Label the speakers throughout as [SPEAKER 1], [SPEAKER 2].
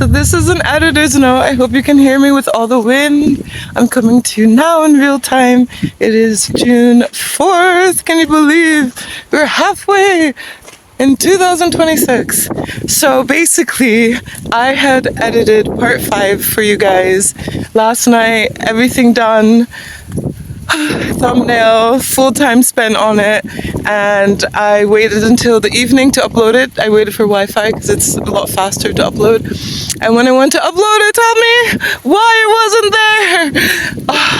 [SPEAKER 1] this is an editor's note. I hope you can hear me with all the wind. I'm coming to you now in real time. It is June 4th. Can you believe we're halfway in 2026? So basically, I had edited part 5 for you guys last night. Everything done. Thumbnail, full time spent on it, and I waited until the evening to upload it. I waited for Wi-Fi because it's a lot faster to upload, and when I went to upload it, tell me why it wasn't there.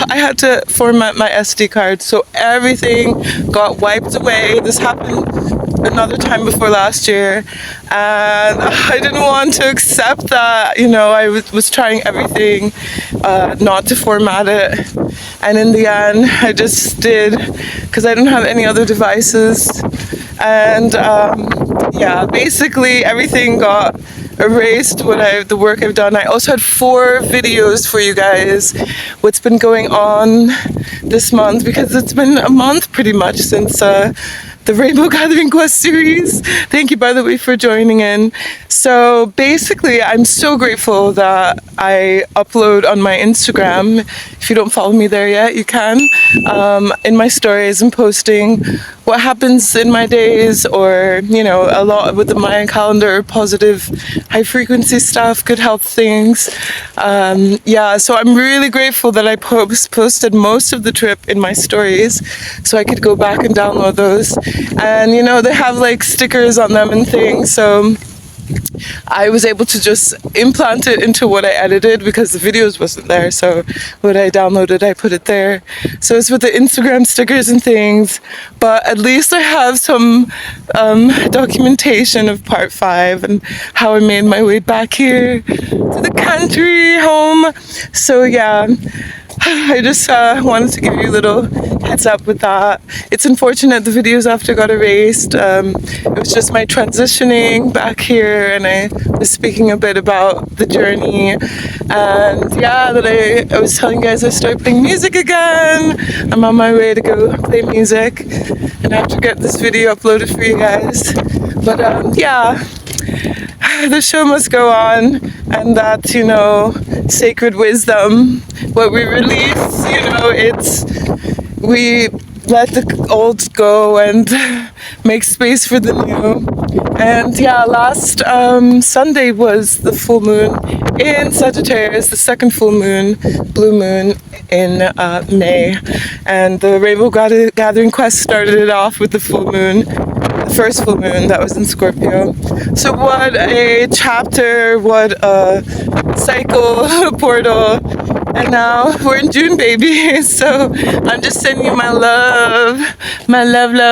[SPEAKER 1] I had to format my SD card, so everything got wiped away. This happened another time before last year, and I didn't want to accept that. I was trying everything not to format it, and in the end I just did, because I didn't have any other devices. And yeah, basically everything got erased, the work I've done. I also had 4 videos for you guys, what's been going on this month, because it's been a month pretty much since the Rainbow Gathering Quest series. Thank you, by the way, for joining in. So basically, I'm so grateful that I upload on my Instagram. If you don't follow me there yet, you can. In my stories, I'm posting what happens in my days, or a lot with the Mayan calendar, positive, high frequency stuff, good health things. Yeah, so I'm really grateful that I posted most of the trip in my stories, so I could go back and download those. And they have like stickers on them and things, so I was able to just implant it into what I edited, because the videos wasn't there. So what I downloaded, I put it there. So it's with the Instagram stickers and things, but at least I have some documentation of part 5 and how I made my way back here to the country home. So yeah, I just wanted to give you a little heads up with that. It's unfortunate the videos after got erased. It was just my transitioning back here, and I was speaking a bit about the journey. And yeah, that I was telling you guys I started playing music again. I'm on my way to go play music, and I have to get this video uploaded for you guys. But yeah, the show must go on, and that, sacred wisdom, what we release, we let the old go and make space for the new. And yeah, last Sunday was the full moon in Sagittarius, the second full moon, blue moon in May. And the Rainbow Gathering Quest started it off with the full moon, the first full moon that was in Scorpio. So what a chapter, what a cycle, portal. And now we're in June, baby. So I'm just sending you my love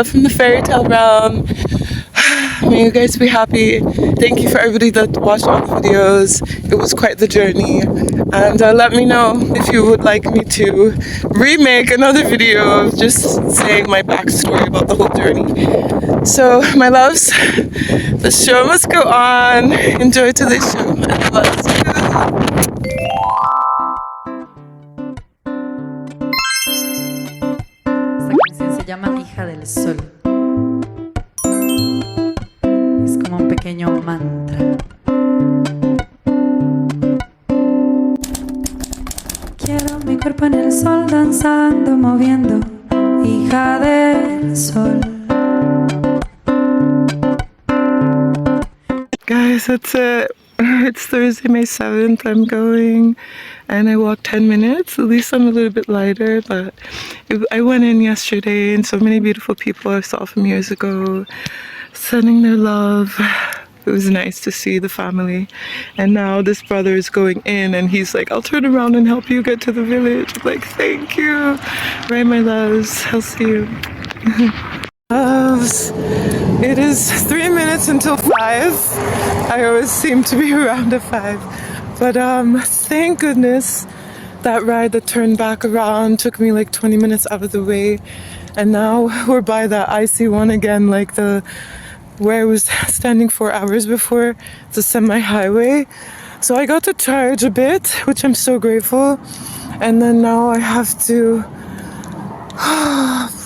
[SPEAKER 1] from the fairy tale realm. May you guys be happy. Thank you for everybody that watched all the videos. It was quite the journey. And let me know if you would like me to remake another video of just saying my backstory about the whole journey. So, my loves, the show must go on. Enjoy today's show. I love you.
[SPEAKER 2] Esta canción se llama Hija del Sol. Es como un pequeño mantra. Quiero mi cuerpo en el sol, danzando, moviendo, hija del sol.
[SPEAKER 1] Guys, that's it. It's Thursday, May 7th. I'm going, and I walked 10 minutes. At least I'm a little bit lighter, but I went in yesterday, and so many beautiful people I saw from years ago sending their love. It was nice to see the family. And now this brother is going in, and he's like, I'll turn around and help you get to the village. I'm like, thank you. Right, my loves. I'll see you. Loves. It is 3 minutes until 5. I always seem to be around at 5. But thank goodness that ride that turned back around took me like 20 minutes out of the way. And now we're by that icy one again, like where I was standing 4 hours before. It's a semi-highway. So I got to charge a bit, which I'm so grateful. And then now I have to,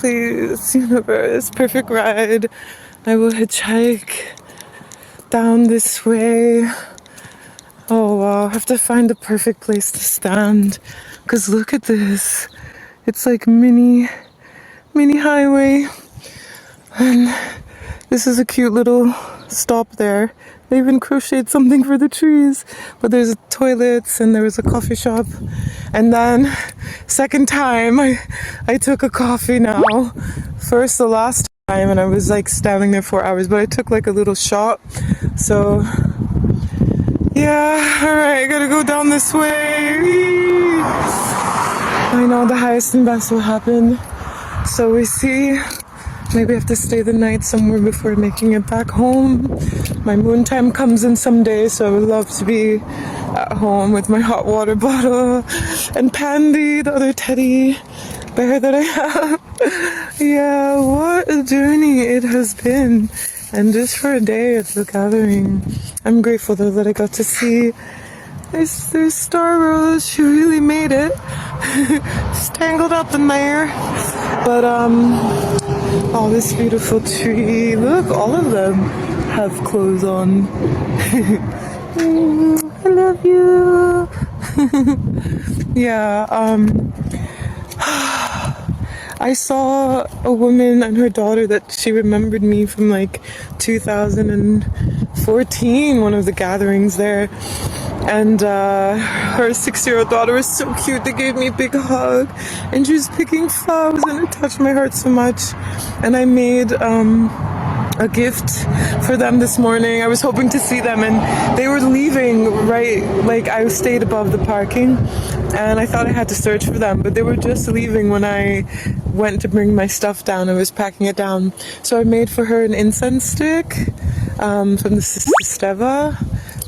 [SPEAKER 1] please, universe, perfect ride. I will hitchhike down this way. Oh wow. I'll have to find the perfect place to stand. Because look at this. It's like mini highway. And this is a cute little stop there. They even crocheted something for the trees. But there's toilets and there was a coffee shop. And then, second time, I took a coffee now. First, the last time, and I was like standing there 4 hours, but I took like a little shot. So, yeah, alright, I gotta go down this way. I know the highest and best will happen. So we see. Maybe I have to stay the night somewhere before making it back home. My moon time comes in someday, so I would love to be at home with my hot water bottle and Pandy, the other teddy bear that I have. Yeah, what a journey it has been. And just for a day at the gathering. I'm grateful though that I got to see there's Star Rose. She really made it. She's tangled up in there. But oh, this beautiful tree. Look, all of them have clothes on. I love you. Yeah, I saw a woman and her daughter that she remembered me from like 2014, one of the gatherings there. And her 6-year-old daughter was so cute. They gave me a big hug and she was picking flowers and it touched my heart so much. And I made a gift for them this morning. I was hoping to see them and they were leaving right, like I stayed above the parking and I thought I had to search for them, but they were just leaving when I went to bring my stuff down. I was packing it down. So I made for her an incense stick from the Steva.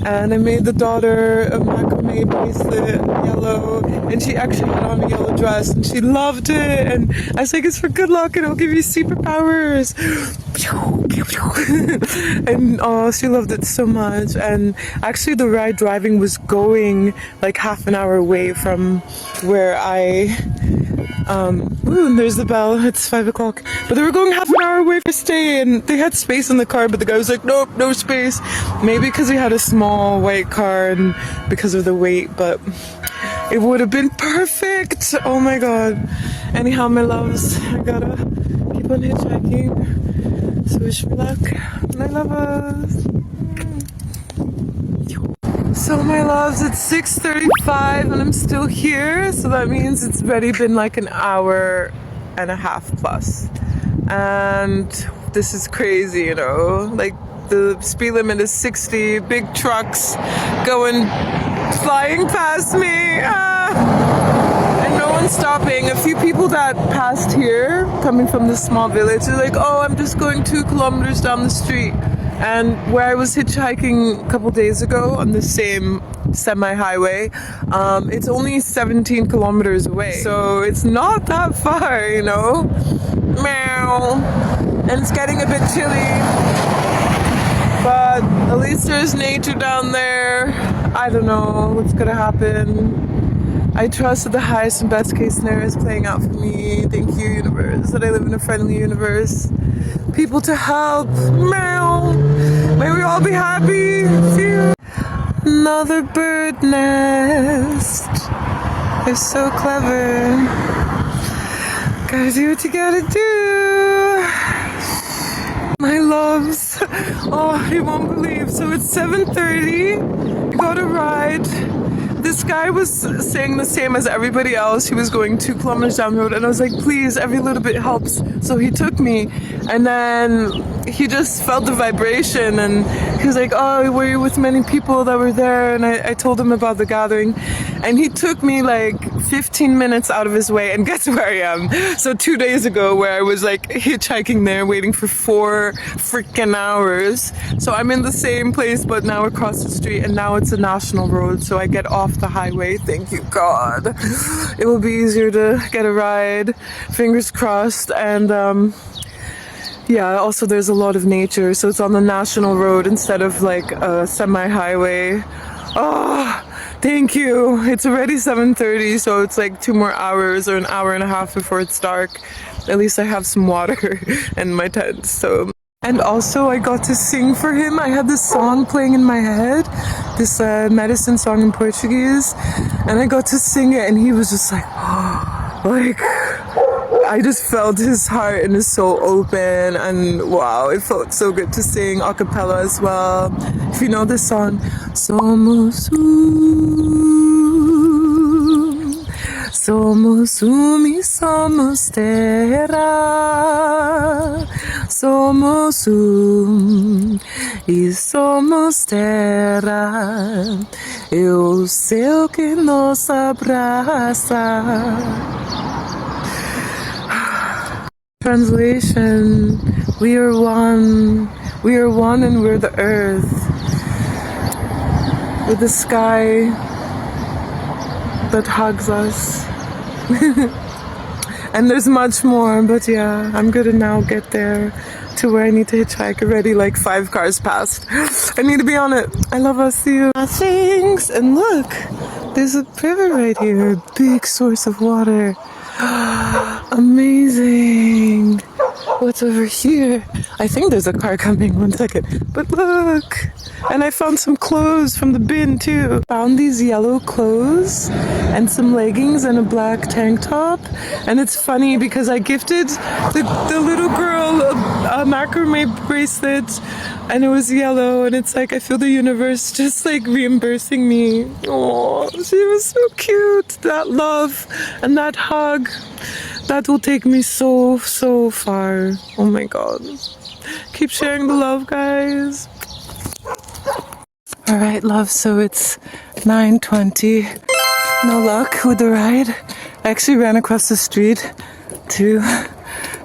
[SPEAKER 1] And I made the daughter a macrame bracelet, yellow, and she actually had on a yellow dress, and she loved it. And I was like, it's for good luck, and it'll give you superpowers. And oh, she loved it so much. And actually, the ride driving was going like half an hour away from where I. Ooh, there's the bell. It's 5 o'clock. But they were going half an hour away for stay, and they had space in the car. But the guy was like, "Nope, no space." Maybe because he had a small white car and because of the weight, but it would have been perfect. Oh my god. Anyhow, my loves, I gotta keep on hitchhiking. So wish me luck, my lovers. So my loves, it's 6:35 and I'm still here, so that means it's already been like an hour and a half plus. And this is crazy, you know, like the speed limit is 60, big trucks going flying past me. And no one's stopping. A few people that passed here coming from this small village, they're like, oh, I'm just going 2 kilometers down the street. And where I was hitchhiking a couple days ago on the same semi-highway, it's only 17 kilometers away. So it's not that far, you know? Meow. And it's getting a bit chilly. But at least there's nature down there. I don't know what's gonna happen. I trust that the highest and best case scenario is playing out for me. Thank you, universe, that I live in a friendly universe. People to help. Meow. May we all be happy. Phew. Another bird nest. They're so clever. Gotta do what you gotta do. My loves. Oh, you won't believe. So it's 7:30. Got a ride. This guy was saying the same as everybody else. He was going 2 kilometers down the road, and I was like, please, every little bit helps. So he took me, and then he just felt the vibration, and he was like, oh, were you with many people that were there? And I told him about the gathering, and he took me like 15 minutes out of his way, and guess where I am? So 2 days ago, where I was like hitchhiking there, waiting for 4 freaking hours. So I'm in the same place, but now across the street, and now it's a national road, so I get off the highway. Thank you, God. It will be easier to get a ride. Fingers crossed. And yeah, also there's a lot of nature, so it's on the national road instead of like a semi-highway. Oh, thank you. It's already 7:30, so it's like 2 more hours or an hour and a half before it's dark. At least I have some water in my tent. So And also I got to sing for him. I had this song playing in my head, this medicine song in Portuguese, and I got to sing it and he was just like, like, I just felt his heart and his soul open, and wow, it felt so good to sing a cappella as well. If you know this song, Somos somos e somos terra, somos e somos terra, e o céu que nos abraça. Translation, we are one and we're the earth, with the sky that hugs us. And there's much more, but yeah, I'm gonna now get there to where I need to hitchhike already, like 5 cars past. I need to be on it. I love us, see you. Thanks, and look, there's a river right here, a big source of water. Amazing. What's over here? I think there's a car coming, 1 second. But look! And I found some clothes from the bin too. Found these yellow clothes and some leggings and a black tank top. And it's funny because I gifted the little girl a macrame bracelet and it was yellow, and it's like I feel the universe just like reimbursing me. Oh, she was so cute. That love and that hug, that will take me so far. Oh my god. Keep sharing the love, guys. Alright, love, so it's 9:20. No luck with the ride. I actually ran across the street to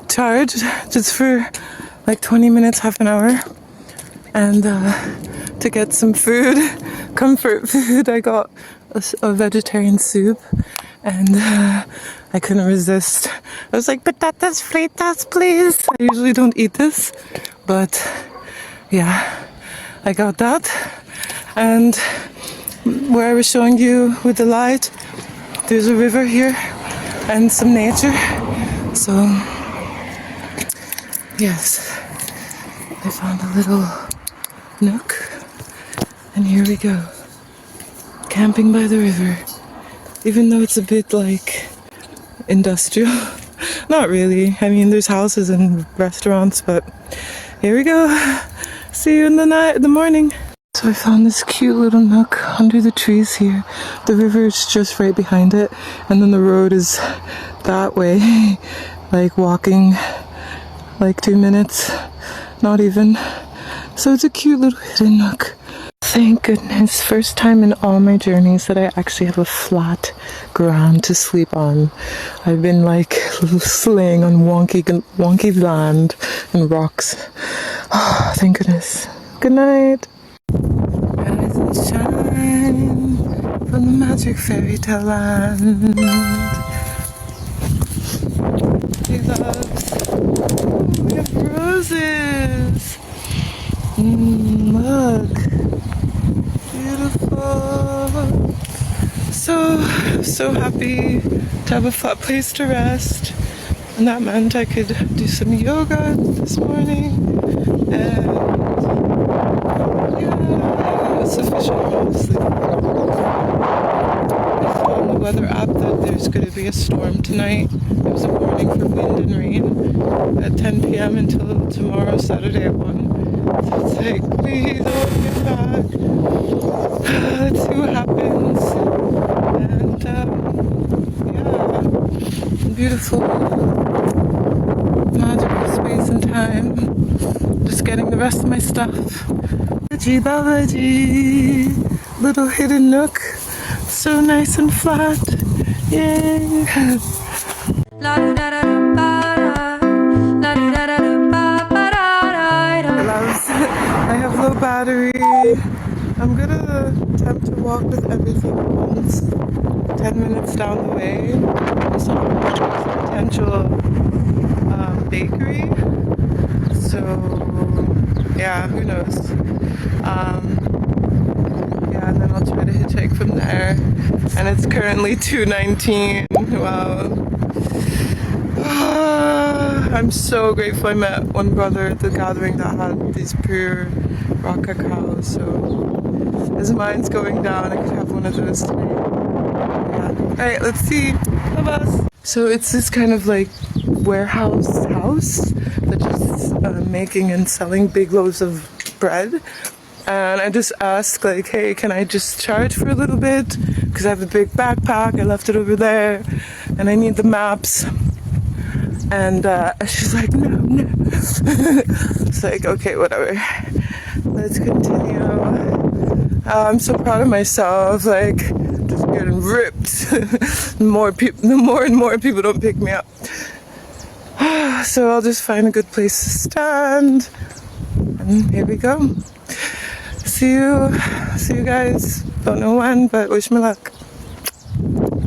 [SPEAKER 1] charge just for like 20 minutes, half an hour. And to get some food, comfort food. I got a vegetarian soup and I couldn't resist. I was like, patatas fritas, please. I usually don't eat this, but yeah, I got that. And where I was showing you with the light, there's a river here and some nature. So yes, I found a little nook, and here we go, camping by the river, even though it's a bit like industrial. Not really, I mean there's houses and restaurants, but here we go. See you in the morning. So I found this cute little nook under the trees here. The river is just right behind it, and then the road is that way, like walking like 2 minutes, not even. So it's a cute little hidden nook. Thank goodness, first time in all my journeys that I actually have a flat ground to sleep on. I've been like slaying on wonky land and rocks. Oh, thank goodness. Good night. Rise and shine from the magic fairy tale land. Hey loves, we have roses. Look, beautiful. So happy to have a flat place to rest, and that meant I could do some yoga this morning, and yeah, it's sufficient honestly. I found the weather app that there's going to be a storm tonight. There was a warning for wind and rain at 10 p.m. until tomorrow, Saturday at 1. So it's like, please, I want to get back. Let's see what happens. And yeah, beautiful, magical space and time. Just getting the rest of my stuff. Babaji, little hidden nook, so nice and flat. Yay! I have low battery. I'm gonna attempt to walk with everything at once. 10 minutes down the way, there's a potential bakery. So yeah, who knows? Yeah, and then I'll try to hitchhike from there. And it's currently 2:19. Wow. I'm so grateful I met one brother at the gathering that had these pure raw cacao. So his mind's going down. I could have one of those today. Yeah. Alright, let's see. Love us. So it's this kind of like warehouse house that just making and selling big loaves of bread. And I just asked like, hey, can I just charge for a little bit? Because I have a big backpack. I left it over there and I need the maps. And she's like, no. It's like, okay, whatever. Let's continue. I'm so proud of myself. Like, just getting ripped. The more and more people don't pick me up. So I'll just find a good place to stand. And here we go. See you guys. Don't know when, but wish me luck.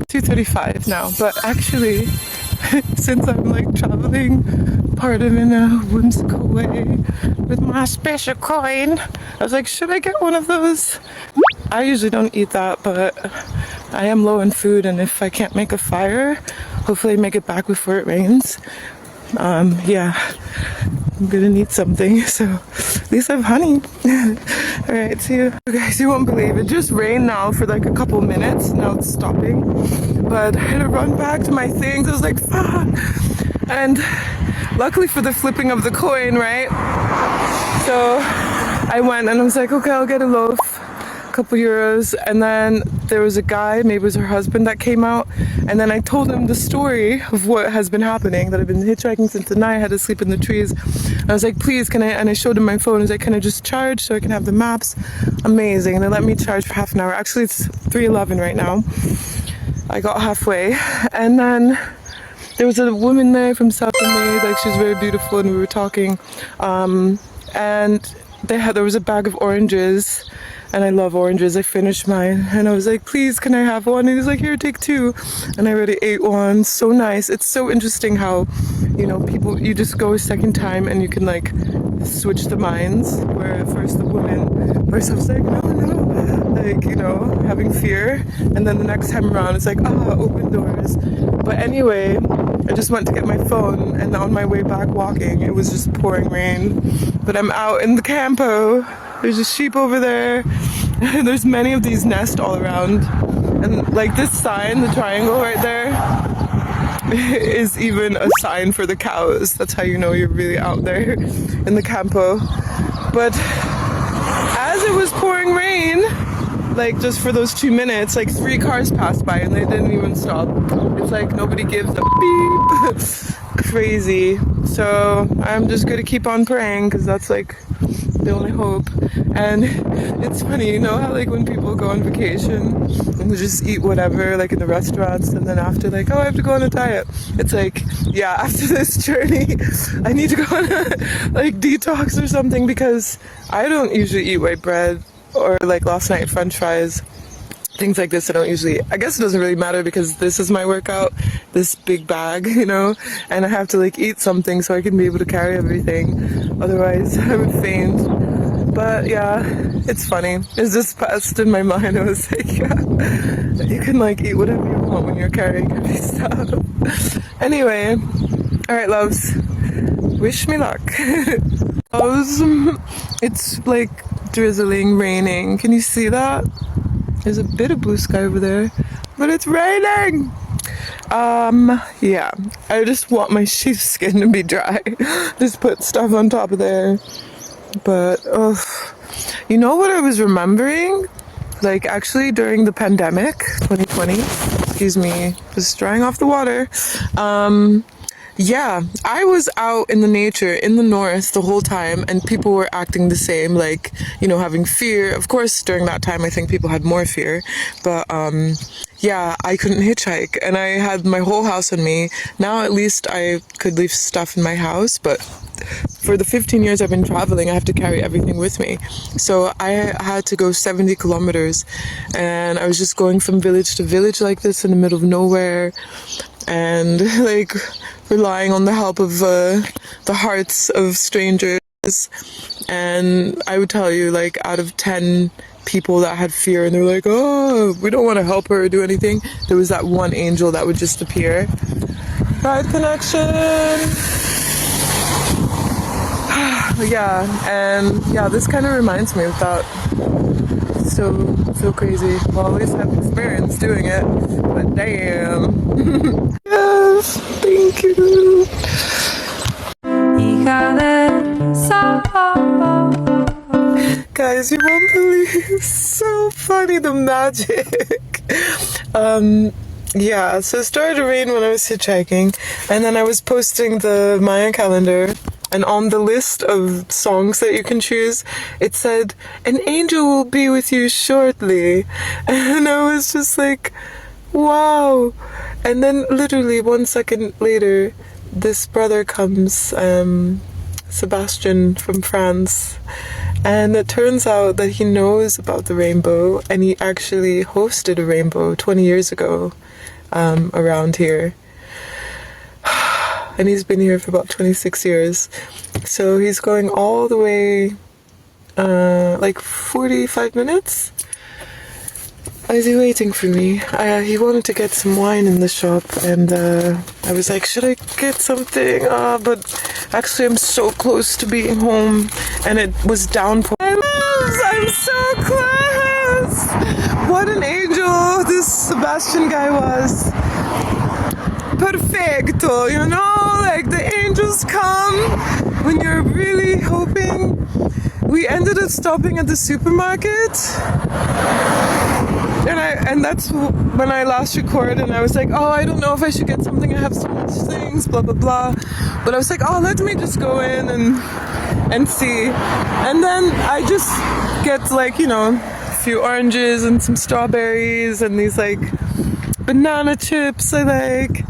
[SPEAKER 1] 2:35 now, but actually, since I'm like traveling, part of in a whimsical way with my special coin, I was like, should I get one of those? I usually don't eat that, but I am low in food, and if I can't make a fire, hopefully make it back before it rains. Yeah, I'm gonna need something, so at least I have honey. Alright, see you. Guys, you won't believe it just rained now for like a couple minutes. Now it's stopping. But I had to run back to my things. I was like, fuck. And luckily for the flipping of the coin, right? So I went and I was like, okay, I'll get a loaf. Couple euros, and then there was a guy, maybe it was her husband, that came out, and then I told him the story of what has been happening, that I've been hitchhiking since the night. I had to sleep in the trees. I was like, please, can I, and I showed him my phone. I was like, can I just charge so I can have the maps? Amazing. They let me charge for half an hour. Actually, it's 3:11 right now. I got halfway, and then there was a woman there from South America, like she's very beautiful, and we were talking, and there was a bag of oranges, and I love oranges. I finished mine, and I was like, please, can I have one? And he's like, here, take two. And I already ate one. So nice. It's so interesting how, you know, people, you just go a second time and you can like switch the minds, where at first the woman herself was like, no, like, you know, having fear, and then the next time around it's like, open doors. But anyway, I just went to get my phone, and on my way back walking, it was just pouring rain. But I'm out in the campo. There's a sheep over there. There's many of these nests all around. And like this sign, the triangle right there, is even a sign for the cows. That's how you know you're really out there in the campo. But as it was pouring rain, like just for those 2 minutes, like 3 cars passed by and they didn't even stop. It's like nobody gives a beep. Crazy. So I'm just gonna keep on praying, because that's like the only hope. And it's funny, you know how like when people go on vacation and they just eat whatever, like in the restaurants, and then after like, oh, I have to go on a diet. It's like, yeah, after this journey I need to go on a like detox or something, because I don't usually eat white bread, or like last night french fries, things like this. I don't usually, I guess it doesn't really matter, because this is my workout, this big bag, you know, and I have to like eat something so I can be able to carry everything, otherwise I would faint. But yeah, it's funny. It's just passed in my mind. I was like, yeah, you can like eat whatever you want when you're carrying heavy stuff. Anyway, alright loves, wish me luck. Loves, it's like drizzling, raining. Can you see that? There's a bit of blue sky over there, but it's raining. Yeah, I just want my sheepskin to be dry. Just put stuff on top of there. But, you know what I was remembering? Like, actually, during the pandemic, 2020, excuse me, just drying off the water. Yeah, I was out in the nature, in the north the whole time, and people were acting the same, like, you know, having fear. Of course, during that time, I think people had more fear. But, yeah, I couldn't hitchhike, and I had my whole house on me. Now, at least I could leave stuff in my house, but for the 15 years I've been traveling, I have to carry everything with me. So I had to go 70 kilometers, and I was just going from village to village like this in the middle of nowhere, and like relying on the help of the hearts of strangers. And I would tell you, like, out of 10 people that had fear and they're like, oh, we don't want to help her or do anything, there was that one angel that would just appear. Ride connection. Yeah, and yeah, this kind of reminds me of that. So crazy. Well, at least I've experienced doing it, but damn. Yes, thank you.
[SPEAKER 2] hija del sol.
[SPEAKER 1] Guys, you won't believe, so funny, the magic. Yeah, so it started to rain when I was hitchhiking, and then I was posting the Mayan calendar, and on the list of songs that you can choose, it said, "An angel will be with you shortly." And I was just like, wow. And then literally 1 second later, this brother comes, Sebastian from France, and it turns out that he knows about the rainbow, and he actually hosted a rainbow 20 years ago around here. And he's been here for about 26 years. So he's going all the way, like 45 minutes. Is he waiting for me? He wanted to get some wine in the shop, and I was like, should I get something? But actually I'm so close to being home, and it was downpouring. I'm so close! What an angel this Sebastian guy was. Perfecto, you know, like the angels come when you're really hoping. We ended up stopping at the supermarket, and that's when I last recorded, and I was like, oh, I don't know if I should get something, I have so much things, blah blah blah, but I was like, oh, let me just go in and see. And then I just get, like, you know, a few oranges and some strawberries and these like banana chips I like,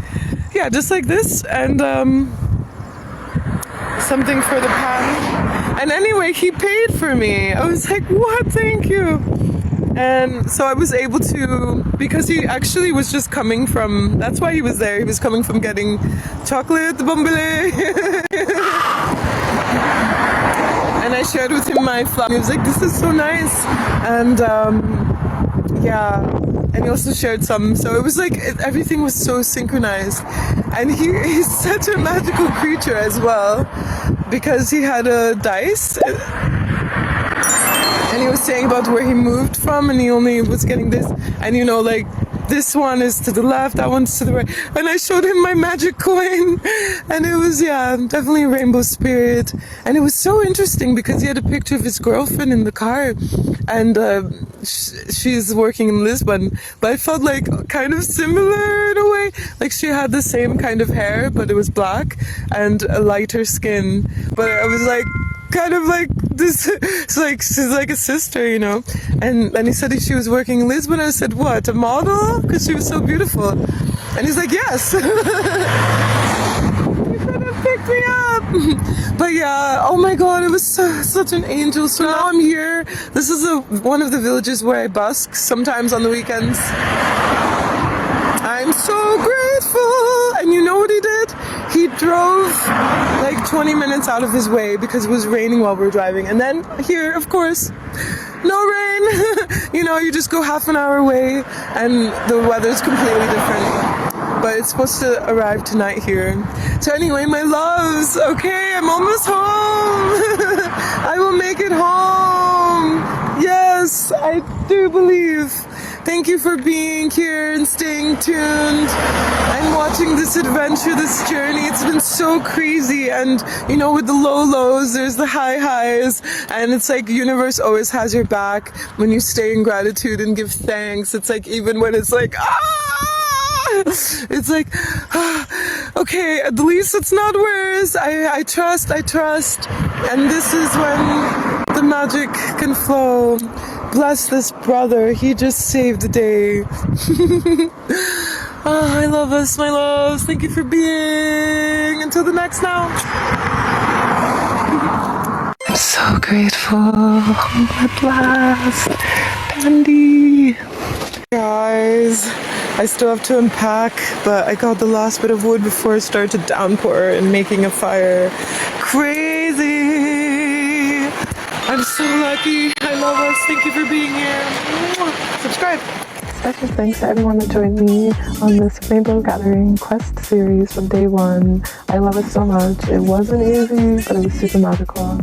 [SPEAKER 1] yeah, just like this, and something for the pan. And anyway, he paid for me. I was like, what? Thank you. And so I was able to, because he actually was just coming from, that's why he was there. He was coming from getting chocolate bombele. And I shared with him my flower. He was like, this is so nice. And yeah, and he also shared some. So it was like, everything was so synchronized. And he's such a magical creature as well, because he had a dice. And he was saying about where he moved from, and he only was getting this. And you know, like, this one is to the left, that one's to the right. And I showed him my magic coin, and it was, yeah, definitely a rainbow spirit. And it was so interesting because he had a picture of his girlfriend in the car, and she's working in Lisbon. But I felt like kind of similar in a way. Like, she had the same kind of hair, but it was black, and a lighter skin. But I was like, kind of like this, it's like she's like a sister, you know. And then he said she was working in Lisbon. I said, what, a model? Because she was so beautiful. And he's like, yes. He could have picked me up. But yeah, oh my god, it was such an angel. So now I'm here. This is one of the villages where I busk sometimes on the weekends. I'm so grateful. And you know what he did? He drove like 20 minutes out of his way because it was raining while we were driving. And then here, of course, no rain. You know, you just go half an hour away and the weather's completely different. But it's supposed to arrive tonight here. So anyway, my loves, okay, I'm almost home. I will make it home. Yes, I do believe. Thank you for being here and staying tuned and watching this adventure, this journey. It's been so crazy, and you know, with the low lows, there's the high highs, and it's like the universe always has your back when you stay in gratitude and give thanks. It's like, even when it's like, it's like, okay, at least it's not worse. I trust, and this is when the magic can flow. Bless this brother, he just saved the day. Oh, I love us, my loves. Thank you for being. Until the next now. I'm so grateful. At last. Andy. Guys, I still have to unpack, but I got the last bit of wood before it started to downpour and making a fire. Crazy. I'm so lucky. I love us. Thank you for being here. Subscribe. Special thanks to everyone that joined me on this Rainbow Gathering Quest series from day one. I love it so much. It wasn't easy, but it was super magical.